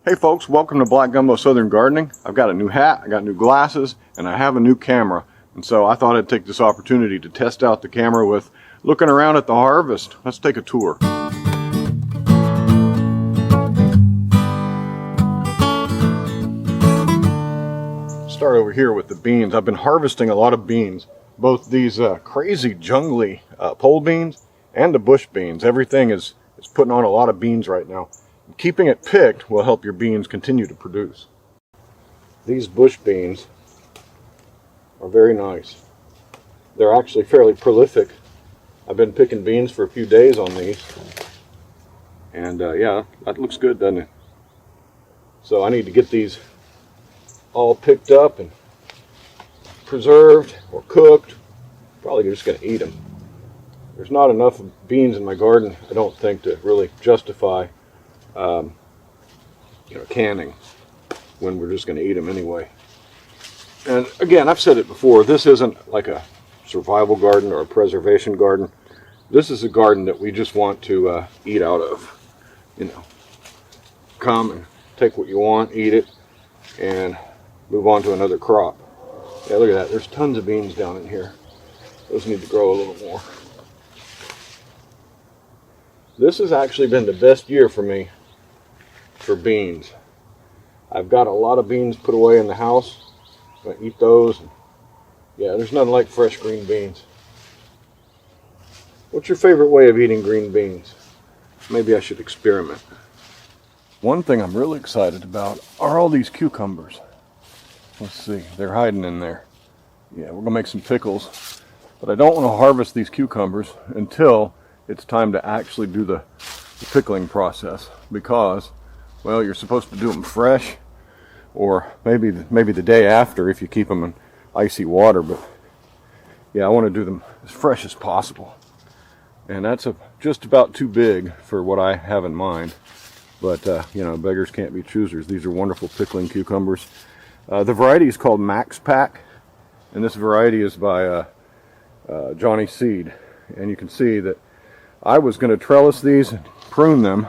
Hey folks, welcome to Black Gumbo Southern Gardening. I've got a new hat, I got new glasses, and I have a new camera. And so I thought I'd take this opportunity to test out the camera with looking around at the harvest. Let's take a tour. Start over here with the beans. I've been harvesting a lot of beans, both these crazy jungly pole beans and the bush beans. Everything is putting on a lot of beans right now. Keeping it picked will help your beans continue to produce. These bush beans are very nice. They're actually fairly prolific. I've been picking beans for a few days on these. And yeah, that looks good, doesn't it? So I need to get these all picked up and preserved or cooked. Probably just going to eat them. There's not enough beans in my garden, I don't think, to really justify canning when we're just going to eat them anyway. And again, I've said it before, this isn't like a survival garden or a preservation garden. This is a garden that we just want to eat out of. You know, come and take what you want, eat it, and move on to another crop. Yeah, look at that. There's tons of beans down in here. Those need to grow a little more. This has actually been the best year for me for beans. I've got a lot of beans put away in the house. I'm going to eat those. Yeah, there's nothing like fresh green beans. What's your favorite way of eating green beans? Maybe I should experiment. One thing I'm really excited about are all these cucumbers. Let's see, they're hiding in there. Yeah, we're going to make some pickles. But I don't want to harvest these cucumbers until it's time to actually do the pickling process, because, well, you're supposed to do them fresh, or maybe the day after if you keep them in icy water. But yeah, I want to do them as fresh as possible, and that's just about too big for what I have in mind. But you know, beggars can't be choosers. These are wonderful pickling cucumbers. The variety is called Max Pack, and this variety is by Johnny Seed. And you can see that I was going to trellis these and prune them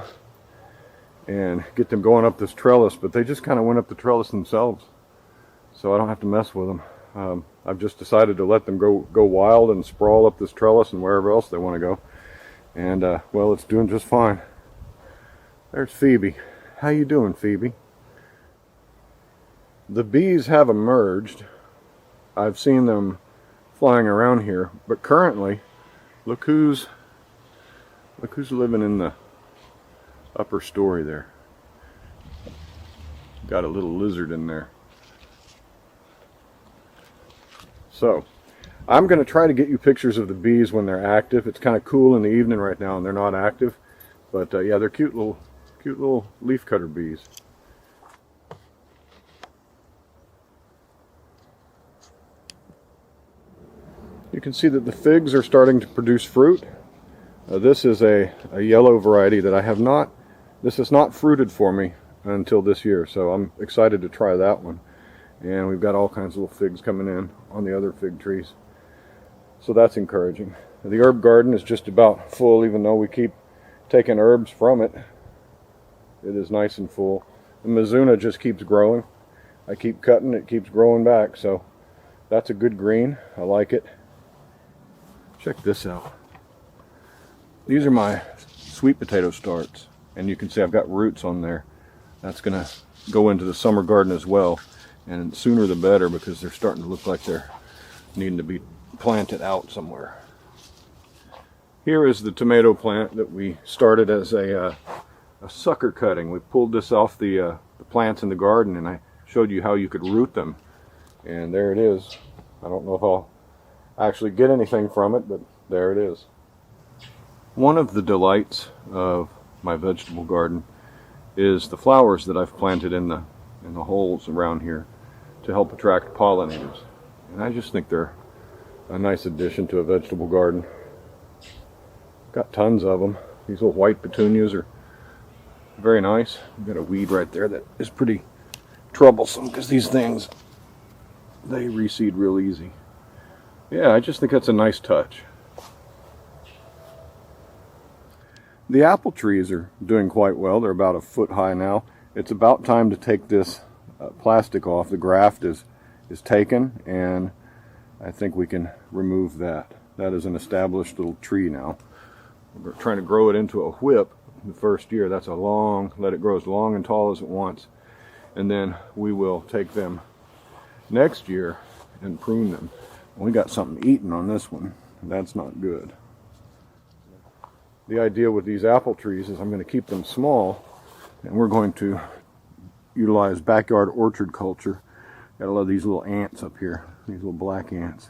and get them going up this trellis, but they just kind of went up the trellis themselves, so I don't have to mess with them. I've just decided to let them go wild and sprawl up this trellis and wherever else they want to go. And well, it's doing just fine. There's Phoebe. How you doing, Phoebe? The bees have emerged. I've seen them flying around here, but currently, look who's living in the upper story there. Got a little lizard in there. So, I'm going to try to get you pictures of the bees when they're active. It's kind of cool in the evening right now and they're not active. But yeah, they're cute little leafcutter bees. You can see that the figs are starting to produce fruit. This is a yellow variety that I have not, this is not fruited for me until this year, so I'm excited to try that one. And we've got all kinds of little figs coming in on the other fig trees, so that's encouraging. The herb garden is just about full, even though we keep taking herbs from it. It is nice and full. The Mizuna just keeps growing. I keep cutting, it keeps growing back, so that's a good green. I like it. Check this out. These are my sweet potato starts, and you can see I've got roots on there. That's going to go into the summer garden as well, and sooner the better, because they're starting to look like they're needing to be planted out somewhere. Here is the tomato plant that we started as a sucker cutting. We pulled this off the plants in the garden, and I showed you how you could root them, and there it is. I don't know if I'll actually get anything from it, but there it is. One of the delights of my vegetable garden is the flowers that I've planted in the holes around here to help attract pollinators. And I just think they're a nice addition to a vegetable garden. Got tons of them. These little white petunias are very nice. We've got a weed right there that is pretty troublesome because these things, they reseed real easy. Yeah, I just think that's a nice touch. The apple trees are doing quite well. They're about a foot high now, it's about time to take this plastic off. The graft is taken, and I think we can remove that. That is an established little tree now. We're trying to grow it into a whip the first year. That's a long, let it grow as long and tall as it wants. And then we will take them next year and prune them. We got something eaten on this one. That's not good. The idea with these apple trees is I'm going to keep them small, and we're going to utilize backyard orchard culture. Got a lot of these little ants up here, these little black ants.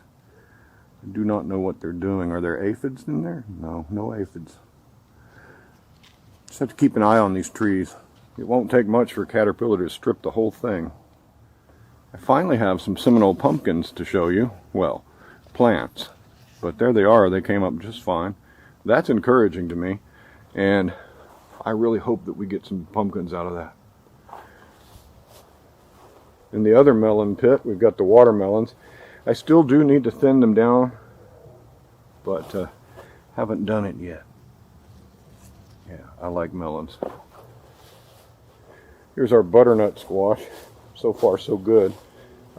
I do not know what they're doing. Are there aphids in there? No, no aphids. Just have to keep an eye on these trees. It won't take much for a caterpillar to strip the whole thing. I finally have some Seminole pumpkins to show you. Well, plants. But there they are. They came up just fine. That's encouraging to me. And I really hope that we get some pumpkins out of that. In the other melon pit, we've got the watermelons. I still do need to thin them down, but haven't done it yet. Yeah, I like melons. Here's our butternut squash. So far, so good.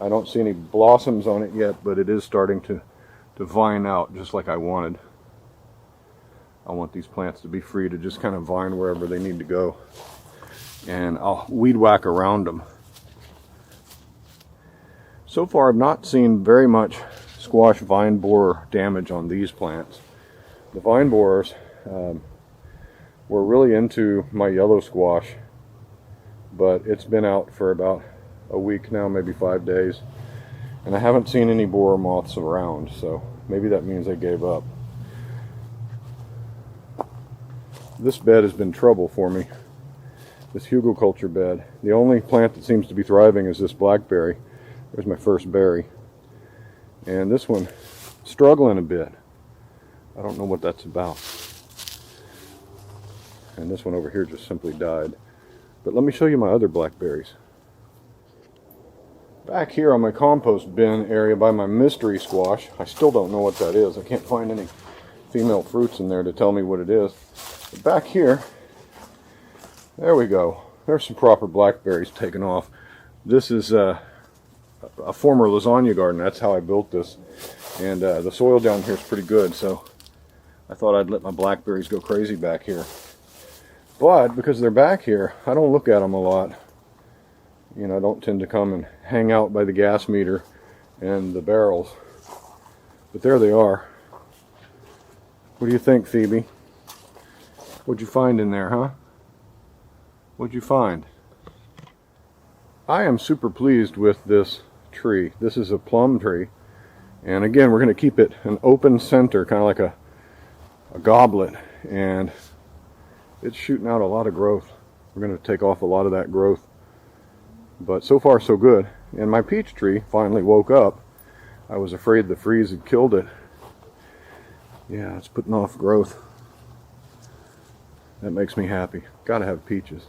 I don't see any blossoms on it yet, but it is starting to vine out just like I wanted. I want these plants to be free to just kind of vine wherever they need to go. And I'll weed whack around them. So far, I've not seen very much squash vine borer damage on these plants. The vine borers were really into my yellow squash, but it's been out for about a week now, maybe 5 days, and I haven't seen any borer moths around, so maybe that means they gave up. This bed has been trouble for me, this hugelkultur bed. The only plant that seems to be thriving is this blackberry. There's my first berry. And this one, struggling a bit. I don't know what that's about. And this one over here just simply died. But let me show you my other blackberries. Back here on my compost bin area by my mystery squash, I still don't know what that is. I can't find any female fruits in there to tell me what it is. But back here, there we go. There's some proper blackberries taken off. This is a former lasagna garden. That's how I built this, and the soil down here is pretty good, so I thought I'd let my blackberries go crazy back here. But because they're back here, I don't look at them a lot. You know, I don't tend to come and hang out by the gas meter and the barrels. But there they are. What do you think, Phoebe? What'd you find in there, huh? What'd you find? I am super pleased with this tree. This is a plum tree, and again, we're going to keep it an open center, kind of like a goblet, and it's shooting out a lot of growth. We're going to take off a lot of that growth, but so far so good. And my peach tree finally woke up. I was afraid the freeze had killed it. Yeah, it's putting off growth. That makes me happy. Gotta have peaches.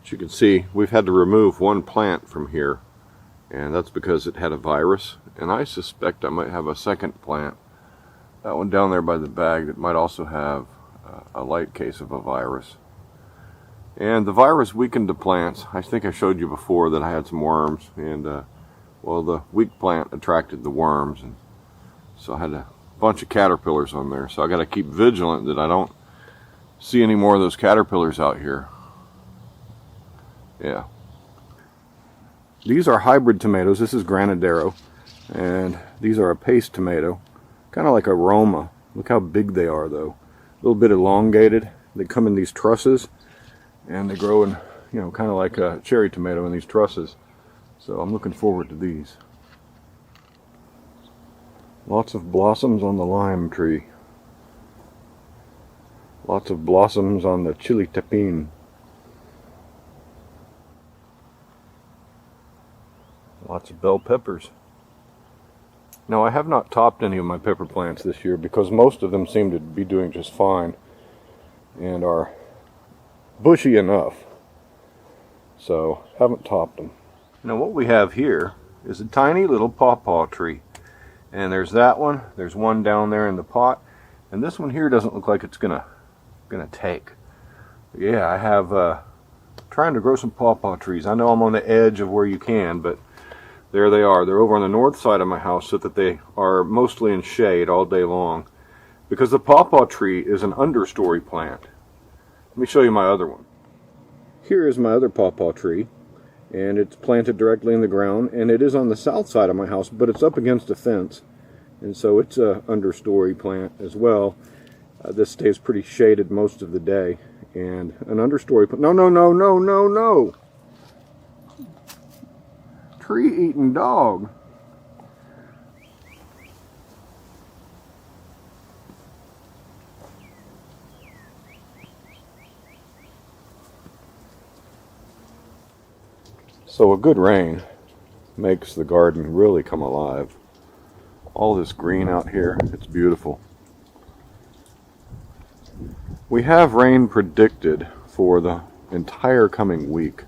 As you can see, we've had to remove one plant from here, and that's because it had a virus, and I suspect I might have a second plant, that one down there by the bag, that might also have a light case of a virus. And the virus weakened the plants. I think I showed you before that I had some worms, and well, the weak plant attracted the worms, and so I had a bunch of caterpillars on there. So I got to keep vigilant that I don't see any more of those caterpillars out here. Yeah. These are hybrid tomatoes. This is Granadero, and these are a paste tomato, kind of like a Roma. Look how big they are, though. A little bit elongated. They come in these trusses, and they grow in, you know, kind of like a cherry tomato in these trusses. So I'm looking forward to these. Lots of blossoms on the lime tree. Lots of blossoms on the chili tapin. Lots of bell peppers. Now, I have not topped any of my pepper plants this year because most of them seem to be doing just fine and are bushy enough. So, haven't topped them. Now, what we have here is a tiny little pawpaw tree. And there's that one. There's one down there in the pot. And this one here doesn't look like it's gonna take. But yeah, I have trying to grow some pawpaw trees. I know I'm on the edge of where you can, but there they are. They're over on the north side of my house so that they are mostly in shade all day long. Because the pawpaw tree is an understory plant. Let me show you my other one. Here is my other pawpaw tree. And it's planted directly in the ground. And it is on the south side of my house, but it's up against a fence. And so it's a understory plant as well. This stays pretty shaded most of the day. And an understory plant. No, no, no, no, no, no! Tree-eating dog. So a good rain makes the garden really come alive. All this green out here, it's beautiful. We have rain predicted for the entire coming week.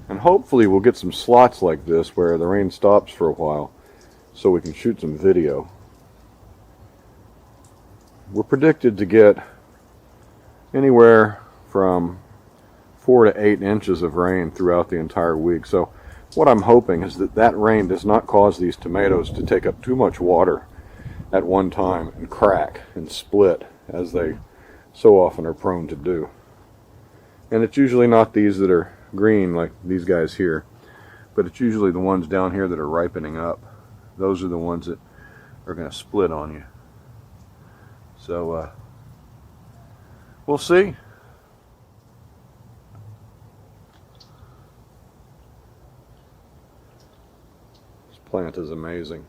And hopefully we'll get some slots like this where the rain stops for a while so we can shoot some video. We're predicted to get anywhere from 4 to 8 inches of rain throughout the entire week. So what I'm hoping is that that rain does not cause these tomatoes to take up too much water at one time and crack and split as they so often are prone to do. And it's usually not these that are green like these guys here, but it's usually the ones down here that are ripening up. Those are the ones that are going to split on you. So we'll see. Plant is amazing,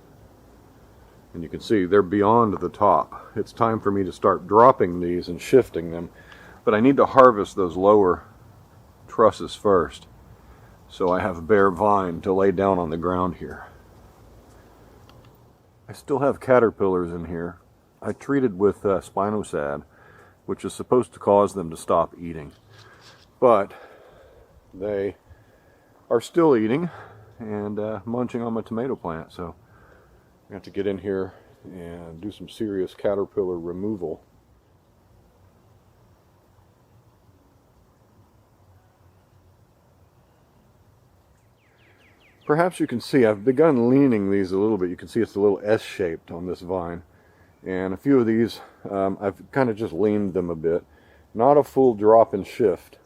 and you can see they're beyond the top. It's time for me to start dropping these and shifting them, but I need to harvest those lower trusses first so I have bare vine to lay down on the ground here. I still have caterpillars in here. I treated with spinosad, which is supposed to cause them to stop eating, but they are still eating and munching on my tomato plant, so I have to get in here and do some serious caterpillar removal. Perhaps you can see I've begun leaning these a little bit. You can see it's a little S-shaped on this vine, and a few of these I've kind of just leaned them a bit. Not a full drop and shift,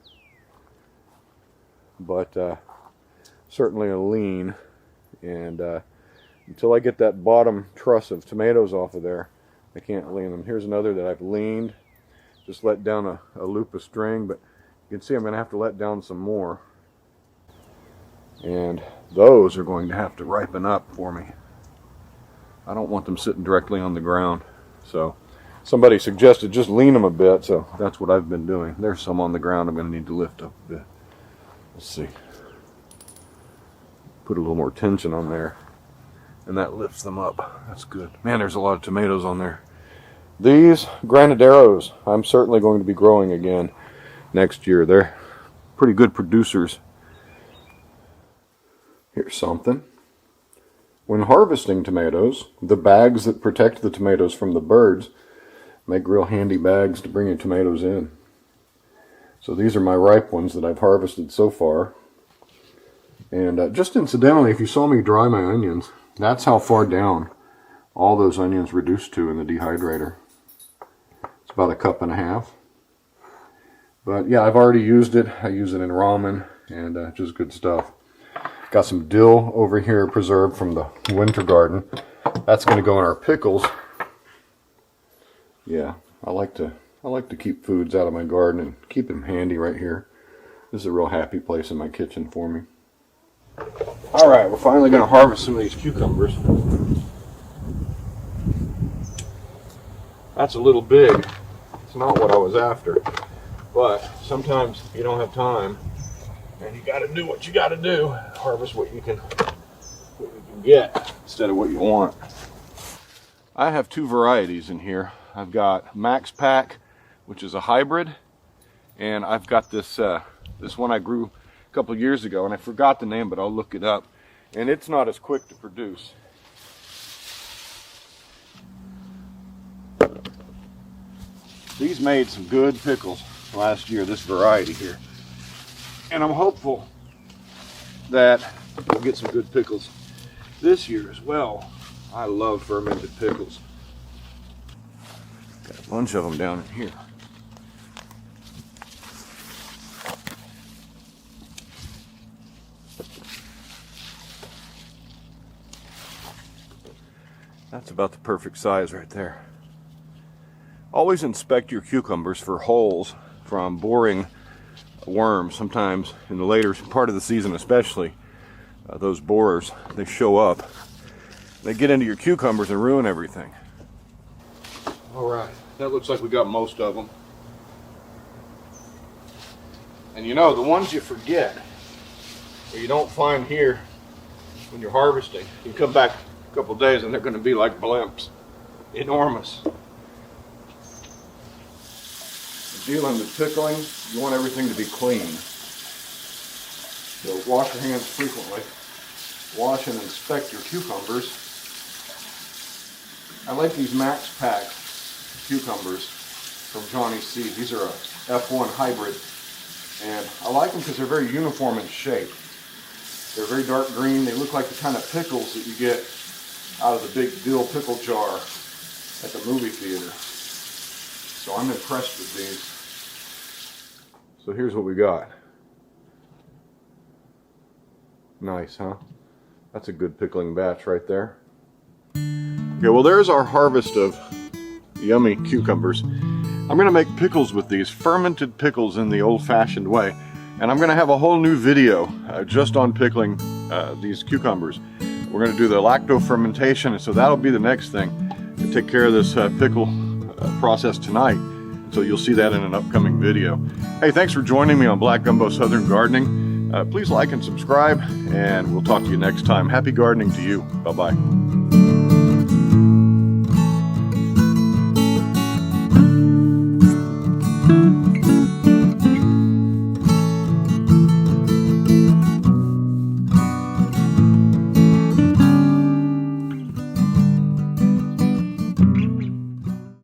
but certainly a lean, and until I get that bottom truss of tomatoes off of there, I can't lean them. Here's another that I've leaned, just let down a loop of string, but you can see I'm going to have to let down some more, and those are going to have to ripen up for me. I don't want them sitting directly on the ground, so somebody suggested just lean them a bit, so that's what I've been doing. There's some on the ground I'm going to need to lift up a bit. Let's see. Put a little more tension on there, and that lifts them up. That's good. Man, there's a lot of tomatoes on there. These granaderos, I'm certainly going to be growing again next year. They're pretty good producers. Here's something. When harvesting tomatoes, the bags that protect the tomatoes from the birds make real handy bags to bring your tomatoes in. So these are my ripe ones that I've harvested so far. And just incidentally, if you saw me dry my onions, that's how far down all those onions reduced to in the dehydrator. It's about 1.5 cups. But yeah, I've already used it. I use it in ramen, and just good stuff. Got some dill over here preserved from the winter garden. That's going to go in our pickles. Yeah, I like to keep foods out of my garden and keep them handy right here. This is a real happy place in my kitchen for me. Alright, we're finally going to harvest some of these cucumbers. That's a little big. It's not what I was after. But sometimes you don't have time, and you got to do what you got to do. Harvest what you can get instead of what you want. I have 2 varieties in here. I've got Max Pack, which is a hybrid, and I've got this this one I grew a couple years ago, and I forgot the name, but I'll look it up. And it's not as quick to produce. These made some good pickles last year, this variety here. And I'm hopeful that we'll get some good pickles this year as well. I love fermented pickles. Got a bunch of them down in here. That's about the perfect size right there. Always inspect your cucumbers for holes from boring worms. Sometimes in the later part of the season especially, those borers, they show up. They get into your cucumbers and ruin everything. All right, that looks like we got most of them. And you know, the ones you forget, or you don't find here when you're harvesting, you come back a couple days and they're going to be like blimps. Enormous. Dealing with pickling, you want everything to be clean. So wash your hands frequently. Wash and inspect your cucumbers. I like these Max Pack cucumbers from Johnny's Seed. These are a F1 hybrid, and I like them because they're very uniform in shape. They're very dark green. They look like the kind of pickles that you get out of the big dill pickle jar at the movie theater. So I'm impressed with these. So here's what we got. Nice, huh? That's a good pickling batch right there. Okay, well there's our harvest of yummy cucumbers. I'm going to make pickles with these, fermented pickles in the old-fashioned way. And I'm going to have a whole new video just on pickling these cucumbers. We're going to do the lacto-fermentation, and so that'll be the next thing. We'll take care of this pickle process tonight. So you'll see that in an upcoming video. Hey, thanks for joining me on Black Gumbo Southern Gardening. Please like and subscribe, and we'll talk to you next time. Happy gardening to you. Bye-bye.